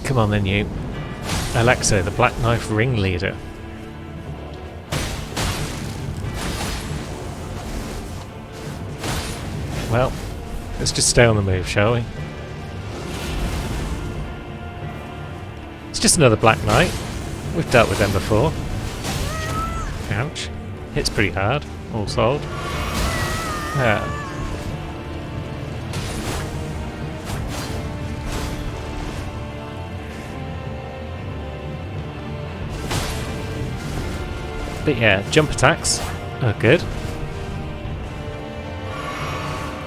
Come on then, you. Alexo, the Black Knife ringleader. Well, let's just stay on the move, shall we? It's just another Black Knight. We've dealt with them before. Ouch. Hits pretty hard, all sold. Yeah. But yeah, jump attacks are good.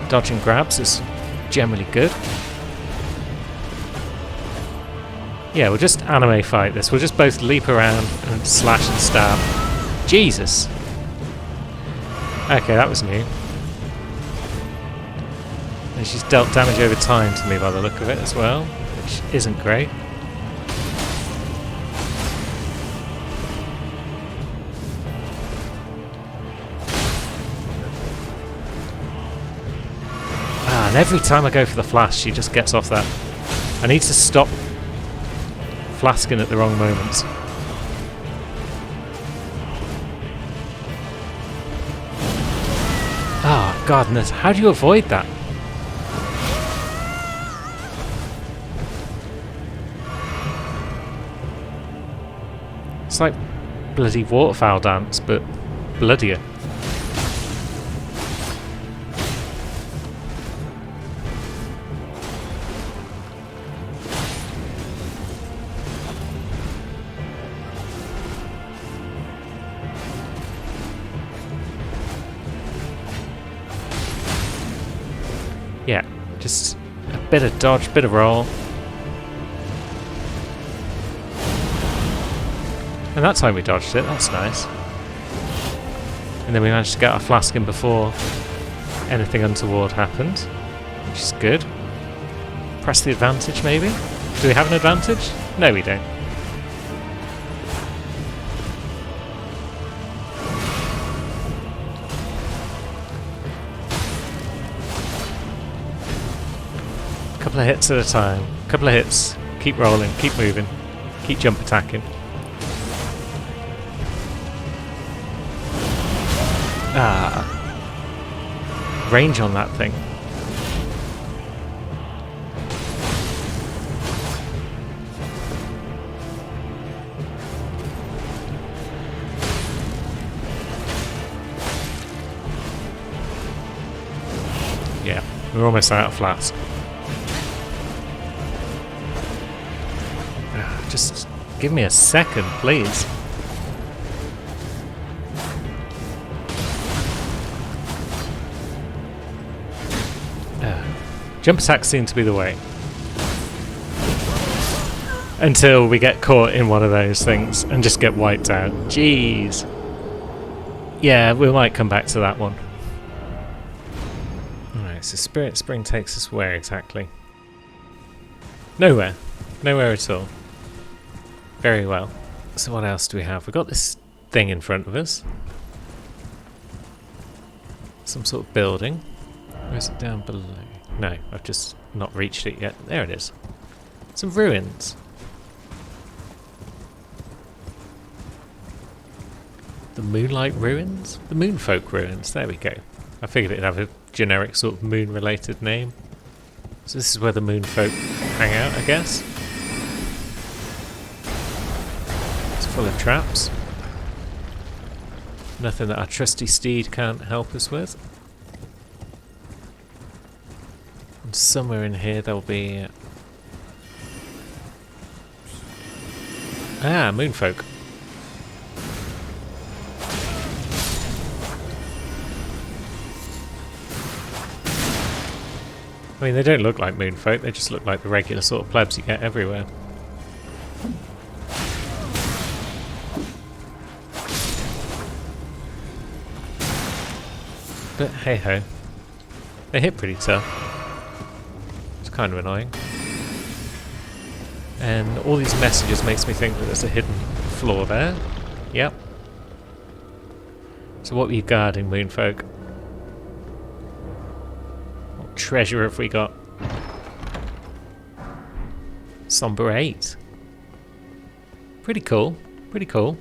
Dodging grabs is generally good. Yeah, we'll just anime fight this. We'll just both leap around and slash and stab. Jesus! Okay, that was new. And she's dealt damage over time to me by the look of it as well, which isn't great. And every time I go for the flash, she just gets off that. I need to stop flasking at the wrong moments. Ah, godness, how do you avoid that? It's like bloody waterfowl dance, but bloodier. Yeah, just a bit of dodge, bit of roll. And that time we dodged it, that's nice. And then we managed to get our flask in before anything untoward happened, which is good. Press the advantage maybe? Do we have an advantage? No, we don't. Couple of hits at a time. Couple of hits. Keep rolling. Keep moving. Keep jump attacking. Ah. Range on that thing. Yeah, we're almost out of flask. Just give me a second, please. Jump attacks seem to be the way. Until we get caught in one of those things and just get wiped out. Jeez. Yeah, we might come back to that one. Alright, so Spirit Spring takes us where exactly? Nowhere. Nowhere at all. Very well. So what else do we have? We've got this thing in front of us. Some sort of building. Or is it down below? No, I've just not reached it yet. There it is. Some ruins. The Moonlight Ruins? The Moonfolk Ruins. There we go. I figured it'd have a generic sort of moon-related name. So this is where the Moonfolk hang out, I guess. Full of traps. Nothing that our trusty steed can't help us with. And somewhere in here there'll be... Ah, Moonfolk. I mean, they don't look like Moonfolk, they just look like the regular sort of plebs you get everywhere. But hey ho, they hit pretty tough. It's kind of annoying. And all these messages makes me think that there's a hidden floor there. Yep. So what were you guarding, Moonfolk? What treasure have we got? Somber 8. Pretty cool. Pretty cool.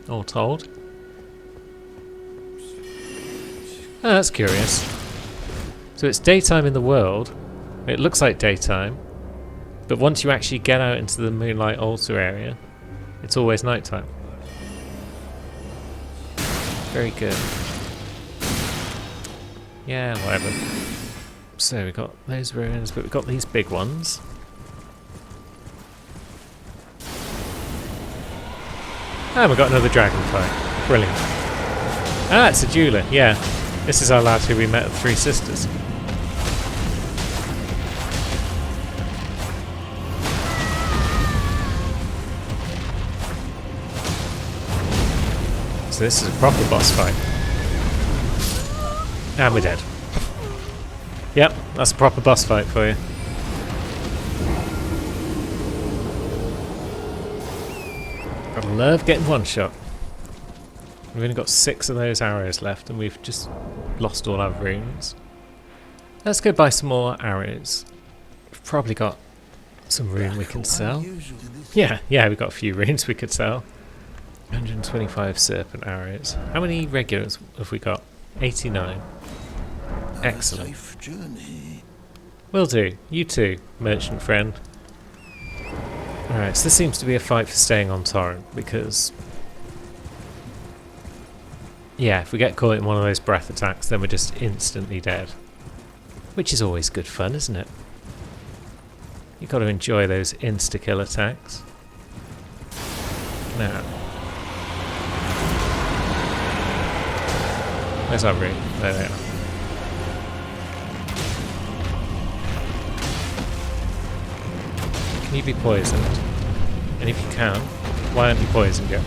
All told. Oh, that's curious. So it's daytime in the world. It looks like daytime. But once you actually get out into the Moonlight Altar area, it's always nighttime. Very good. Yeah, whatever. So we've got those ruins, but we've got these big ones. And we've got another dragon fight. Brilliant. Ah, it's a jeweler, yeah. This is our lad who we met at Three Sisters. So this is a proper boss fight. And we're dead. Yep, that's a proper boss fight for you. I love getting one shot. We've only got 6 of those arrows left and we've just lost all our runes. Let's go buy some more arrows. We've probably got some rune we can sell. Yeah, we've got a few runes we could sell. 125 serpent arrows. How many regulars have we got? 89. Excellent. Will do. You too, merchant friend. Alright, so this seems to be a fight for staying on Torrent because... yeah, if we get caught in one of those breath attacks then we're just instantly dead. Which is always good fun, isn't it? You've got to enjoy those insta-kill attacks. Now... where's our rune? There they are. Can you be poisoned? And if you can, why aren't you poisoned yet?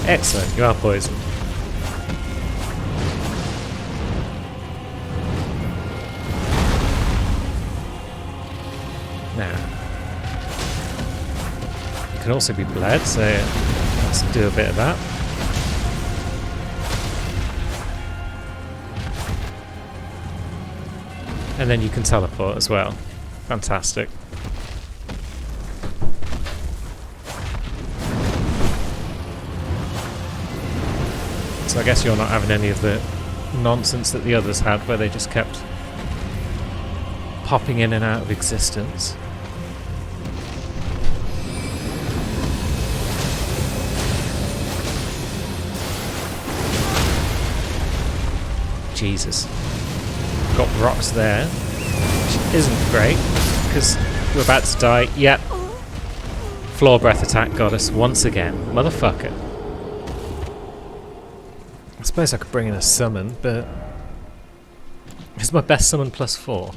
Excellent, you are poisoned. Now, you can also be bled, so let's do a bit of that. And then you can teleport as well. Fantastic. So I guess you're not having any of the nonsense that the others had where they just kept popping in and out of existence. Jesus. Got rocks there, which isn't great because we're about to die. Yep. Floor breath attack got us once again. Motherfucker. I suppose I could bring in a summon, but is my best summon +4?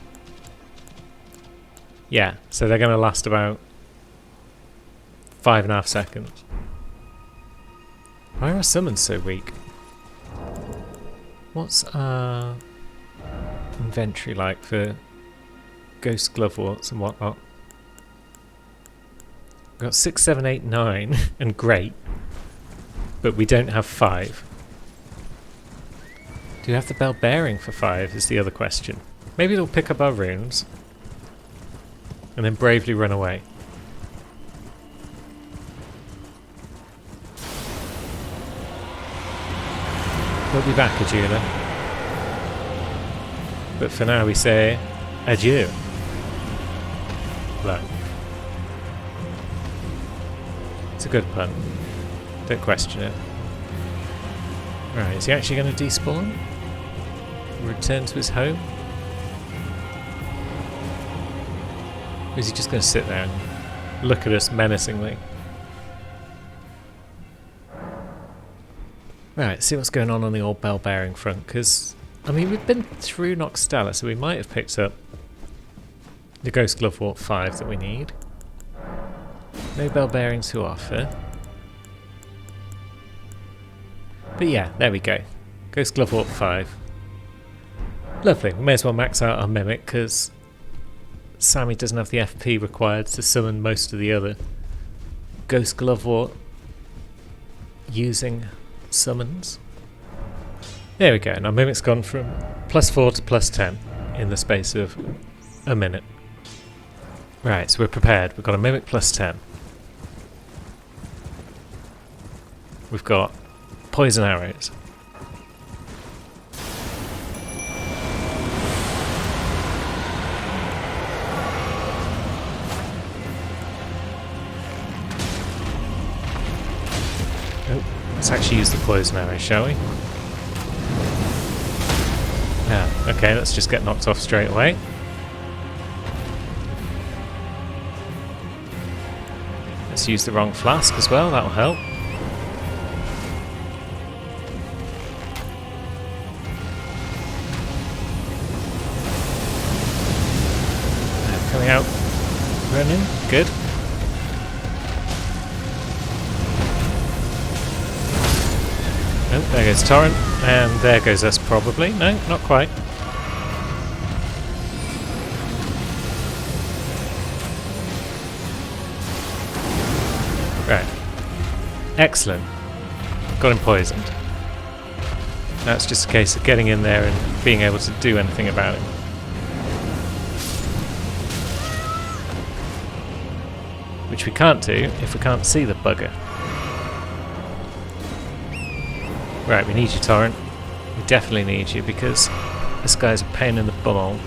Yeah, so they're going to last about 5.5 seconds. Why are our summons so weak? What's our inventory like for ghost gloveworts and whatnot? We've got 6, 7, 8, 9 and great, but we don't have 5. Do you have the bell bearing for 5 is the other question. Maybe they'll pick up our runes and then bravely run away. We'll be back, Ajula. But for now we say adieu. Hello. It's a good pun. Don't question it. Right, is he actually going to despawn? Return to his home? Or is he just going to sit there and look at us menacingly? Right, see what's going on the old bell bearing front, because I mean, we've been through Noxtella, so we might have picked up the Ghost Glovewort 5 that we need. No bell bearings to offer. But yeah, there we go. Ghost Glovewort 5. Lovely. We may as well max out our Mimic, because Sammy doesn't have the FP required to summon most of the other Ghost Glovewort using summons. There we go. Now Mimic's gone from +4 to +10 in the space of a minute. Right, so we're prepared. We've got a Mimic +10. We've got poison arrows. Oh, let's actually use the poison arrow, shall we? Yeah, okay, let's just get knocked off straight away. Let's use the wrong flask as well, that'll help. Coming out, running, good. Oh, there goes Torrent, and there goes us probably. No, not quite. Right. Excellent. Got him poisoned. Now it's just a case of getting in there and being able to do anything about it. Which we can't do if we can't see the bugger. Right, we need you, Torrent. We definitely need you because this guy's a pain in the bum.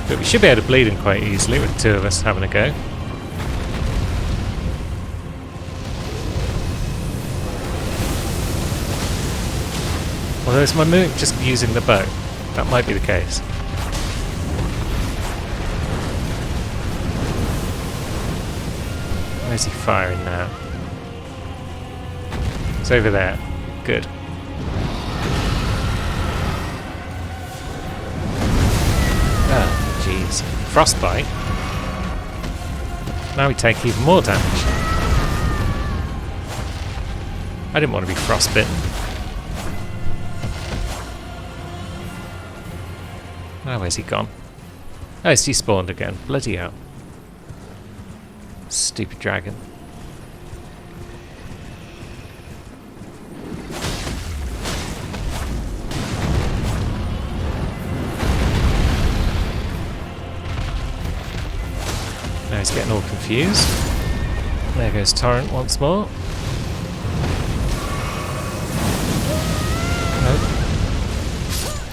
But we should be able to bleed him quite easily with two of us having a go. Although is my Mimic just using the bow? That might be the case. Where's he firing now? It's over there. Good. Ah, jeez. Frostbite? Now we take even more damage. I didn't want to be frostbitten. Oh, where's he gone? Oh, he's despawned again. Bloody hell. Stupid dragon. Now he's getting all confused. There goes Torrent once more. Oh.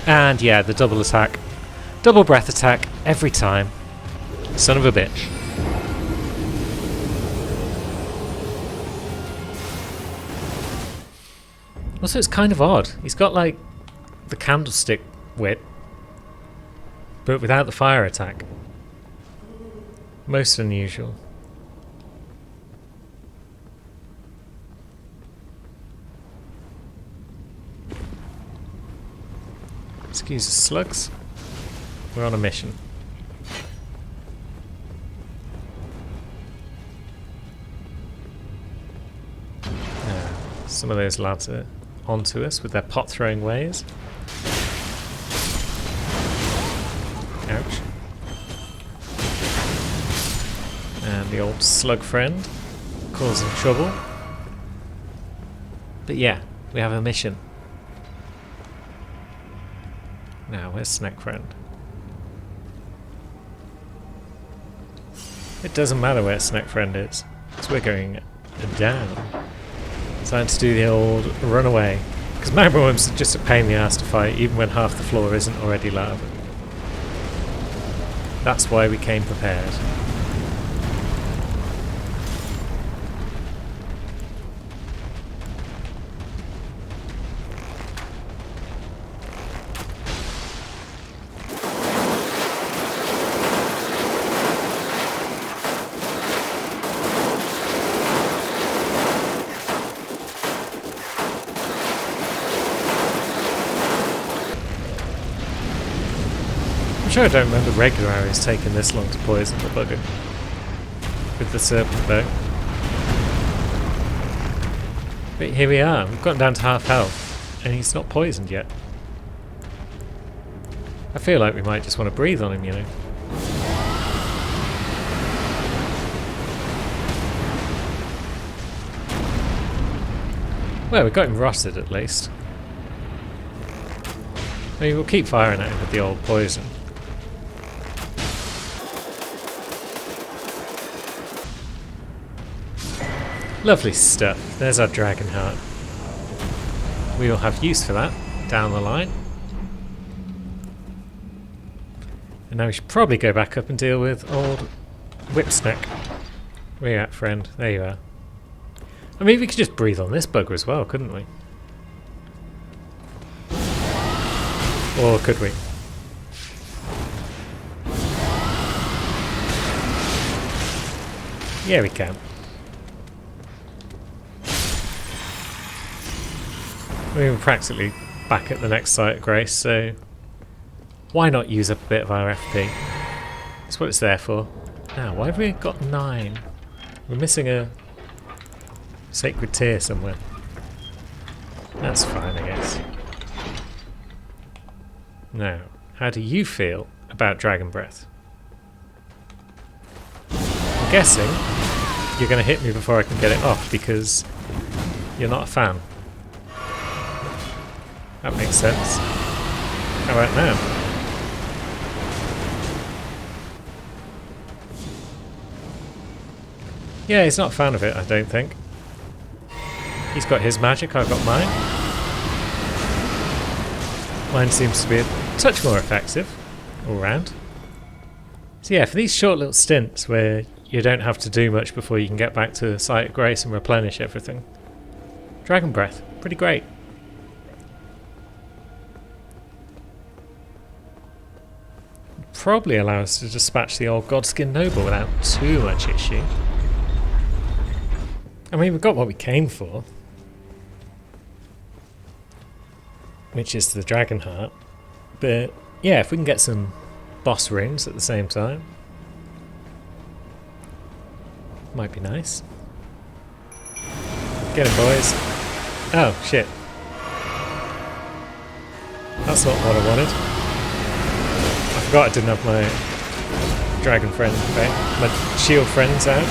And yeah, the double attack. Double breath attack every time. Son of a bitch. Also, it's kind of odd. He's got like the candlestick whip, but without the fire attack. Most unusual. Excuse the slugs. We're on a mission. Some of those lads are onto us with their pot throwing ways. Ouch. And the old slug friend causing trouble. But yeah, we have a mission. Now, where's Snack Friend? It doesn't matter where Snack Friend is, because we're going down. Time to do the old run away. Because Magma Worms are just a pain in the ass to fight, even when half the floor isn't already lava. That's why we came prepared. I'm sure I don't remember regular arrows taking this long to poison the bugger. With the serpent though. But here we are, we've gotten down to half health, and he's not poisoned yet. I feel like we might just want to breathe on him, you know. Well, we got him rotted at least. I mean, we'll keep firing at him with the old poison. Lovely stuff. There's our dragon heart. We will have use for that down the line. And now we should probably go back up and deal with old Whipsnake. Where you at, friend? There you are. I mean, we could just breathe on this bugger as well, couldn't we? Or could we? Yeah, we can. We're practically back at the next site at Grace, so why not use up a bit of our FP? That's what it's there for. Now, why have we got 9? We're missing a sacred tear somewhere. That's fine, I guess. Now, how do you feel about Dragon Breath? I'm guessing you're going to hit me before I can get it off because you're not a fan. That makes sense. How about now? Yeah, he's not a fan of it, I don't think. He's got his magic, I've got mine. Mine seems to be a touch more effective all round. So yeah, for these short little stints where you don't have to do much before you can get back to Site of Grace and replenish everything, Dragon Breath, pretty great. Probably allow us to dispatch the old Godskin Noble without too much issue. I mean, we've got what we came for, which is the Dragon Heart. But yeah, if we can get some boss rings at the same time, might be nice. Get him, boys. Oh, shit. That's not what I wanted. I forgot I didn't have my dragon friend back. My shield friends out.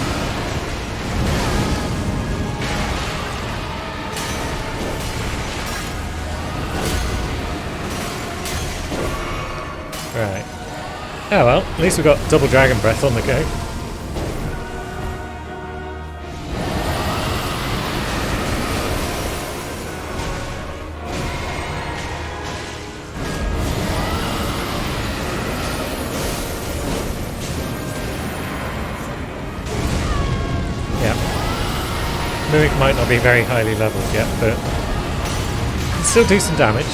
Right. Oh well, at least we've got double Dragon Breath on the go. Yeah. Mimic might not be very highly leveled yet, but can still do some damage.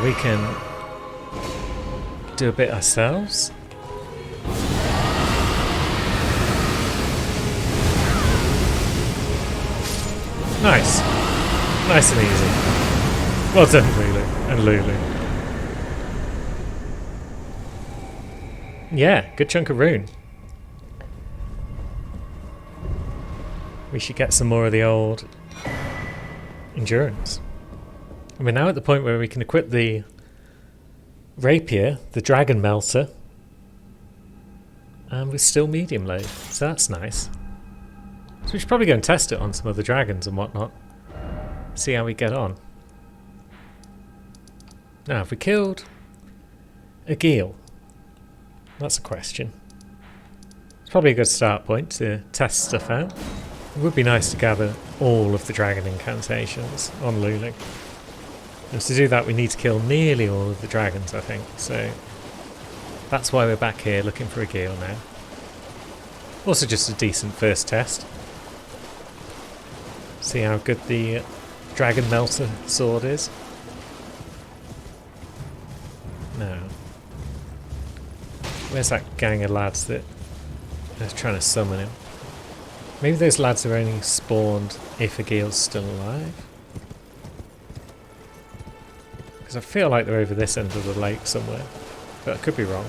We can do a bit ourselves. Nice. Nice and easy. Well done, Lulu and Lulu. Yeah, good chunk of rune. We should get some more of the old endurance. And we're now at the point where we can equip the rapier, the dragon melter, and we're still medium load, so that's nice. So we should probably go and test it on some other dragons and whatnot, see how we get on. Now, if we killed a Geel, that's a question. It's probably a good start point to test stuff out. It would be nice to gather all of the dragon incantations on Lulu. And to do that we need to kill nearly all of the dragons, I think, so that's why we're back here looking for a Geel now. Also just a decent first test. See how good the Dragon Melter sword is. Now, where's that gang of lads that are trying to summon him? Maybe those lads are only spawned if a Geel's still alive? Because I feel like they're over this end of the lake somewhere, but I could be wrong.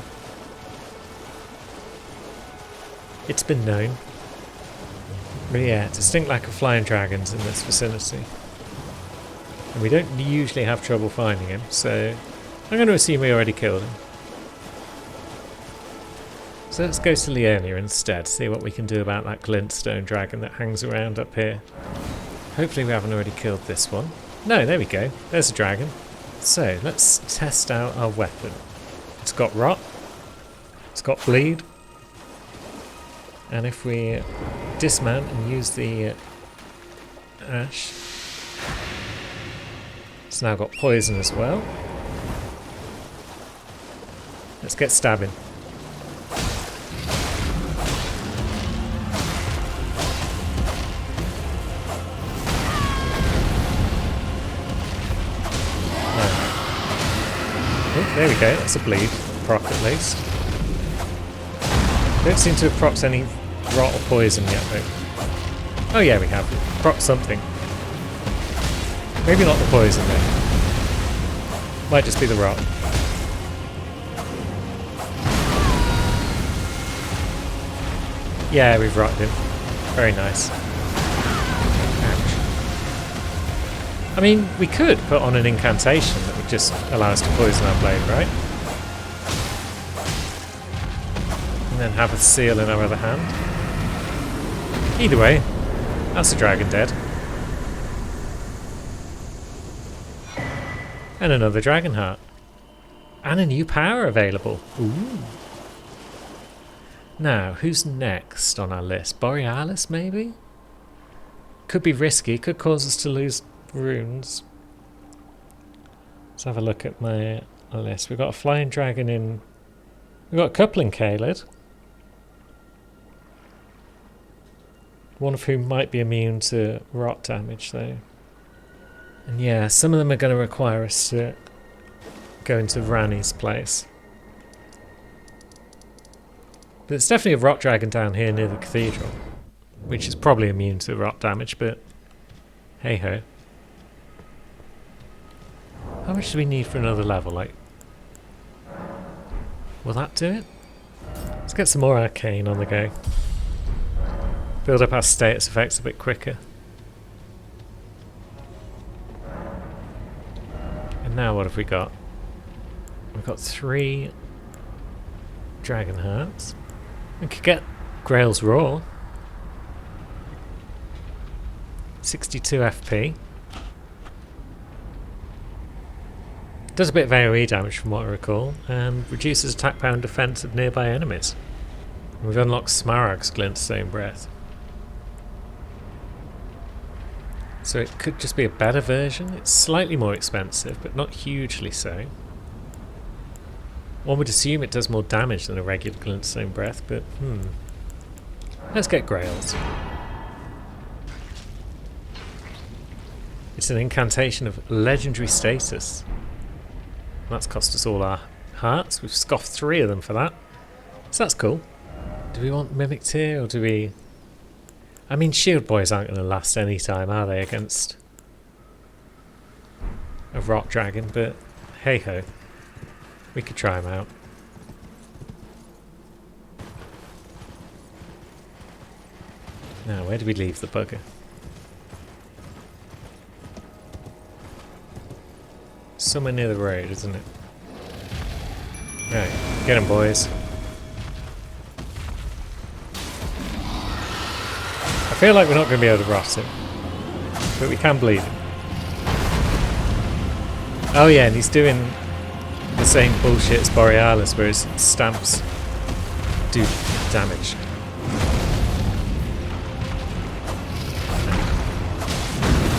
It's been known. But yeah, distinct lack of flying dragons in this vicinity. And we don't usually have trouble finding him, so I'm going to assume we already killed him. So let's go to Liurnia instead, see what we can do about that glintstone dragon that hangs around up here. Hopefully we haven't already killed this one. No, there we go. There's a dragon. So let's test out our weapon. It's got rot. It's got bleed. And if we dismount and use the ash, it's now got poison as well. Let's get stabbing. Oh, there we go, that's a bleed proc at least. Don't seem to have procced any rot or poison yet though. Oh yeah, we have. Proc something. Maybe not the poison though. Might just be the rot. Yeah, we've rotted him. Very nice. Ouch. I mean, we could put on an incantation that would just allow us to poison our blade, right? And then have a seal in our other hand. Either way, that's a dragon dead. And another dragon heart. And a new power available. Ooh. Now, who's next on our list? Borealis, maybe? Could be risky, could cause us to lose runes. Let's have a look at my list. We've got a flying dragon in... We've got a couple in Caelid. One of whom might be immune to rot damage, though. And yeah, some of them are going to require us to go into Ranni's place. But there's definitely a rot dragon down here near the cathedral, which is probably immune to rot damage, but hey ho. How much do we need for another level? Like, will that do it? Let's get some more arcane on the go. Build up our status effects a bit quicker. And now what have we got? We've got 3 dragon hearts. We could get Grail's Roar. 62 FP. Does a bit of AoE damage from what I recall, and reduces attack power and defense of nearby enemies. And we've unlocked Smaragd's Glintstone Breath. So it could just be a better version. It's slightly more expensive, but not hugely so. One would assume it does more damage than a regular Glintstone Breath, but let's get Grails. It's an incantation of legendary status. That's cost us all our hearts. We've scoffed 3 of them for that. So that's cool. Do we want Mimic Tear or do we... I mean, Shield Boys aren't going to last any time, are they, against a Rot Dragon, but hey ho. We could try them out. Now, where do we leave the bugger? Somewhere near the road, isn't it? Right, get him, boys. I feel like we're not going to be able to rot him, but we can bleed him. Oh yeah, and he's doing the same bullshit as Borealis, where his stamps do damage.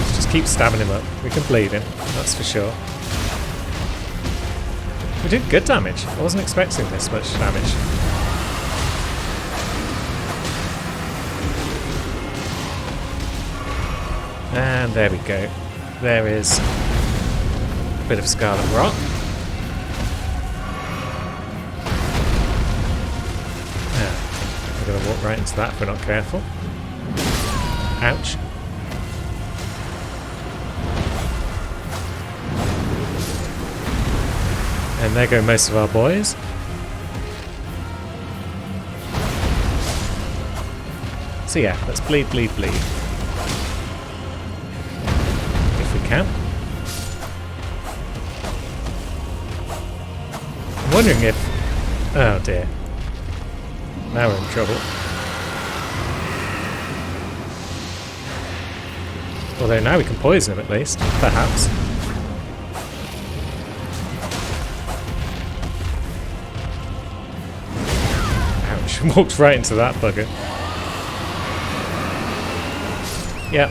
Let's just keep stabbing him up. We can bleed him, that's for sure. We did good damage. I wasn't expecting this much damage. And there we go. There is a bit of Scarlet Rot. We're going to walk right into that if we're not careful. Ouch. And there go most of our boys. So yeah, let's bleed, bleed, bleed. If we can. I'm wondering if... Oh dear. Now we're in trouble. Although now we can poison him at least, perhaps. Ouch, walked right into that bugger. Yep.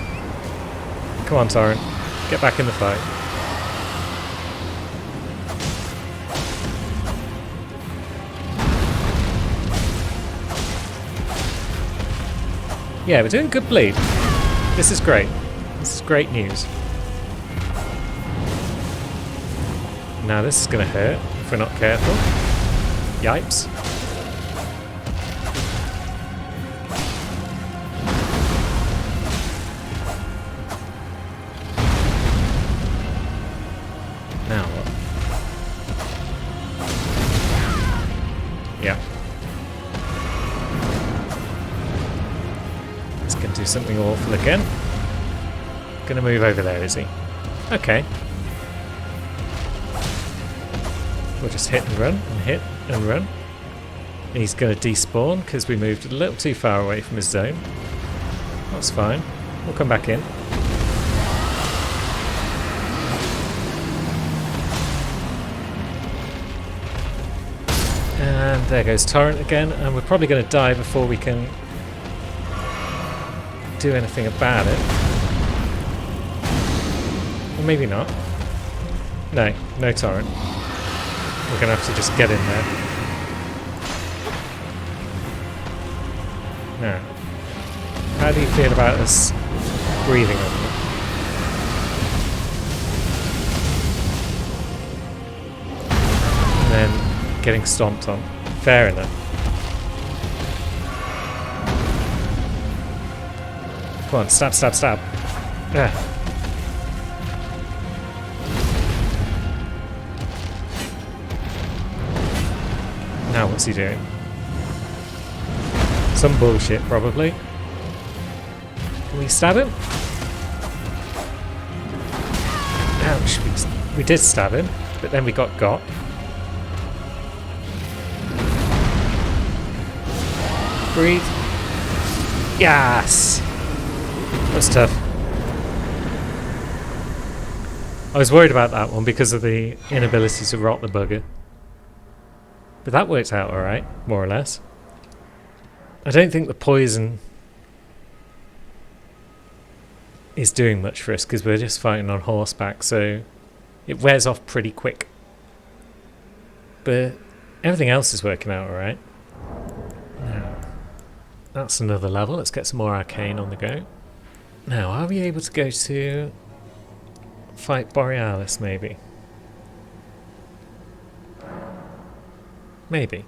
Come on, Torrent. Get back in the fight. Yeah, we're doing good bleed. This is great. This is great news. Now this is going to hurt if we're not careful. Yipes. Now what? Yeah. It's going to do something awful again. Gonna move over there, is he? Okay. We'll just hit and run, and hit and run. He's gonna despawn because we moved a little too far away from his zone. That's fine. We'll come back in. And there goes Torrent again, and we're probably gonna die before we can do anything about it. Or maybe not. No, no Torrent. We're going to have to just get in there. Now, how do you feel about us breathing on them? And then getting stomped on. Fair enough. Come on, stab, stab, stab. Yeah. Now what's he doing? Some bullshit, probably. Can we stab him? Ouch, we did stab him, but then we got. Breathe. Yes! That's tough. I was worried about that one because of the inability to rot the bugger. But that worked out alright, more or less. I don't think the poison is doing much for us because we're just fighting on horseback, so it wears off pretty quick. But everything else is working out alright. Now, that's another level. Let's get some more arcane on the go. Now, are we able to go to fight Borealis, maybe? Maybe.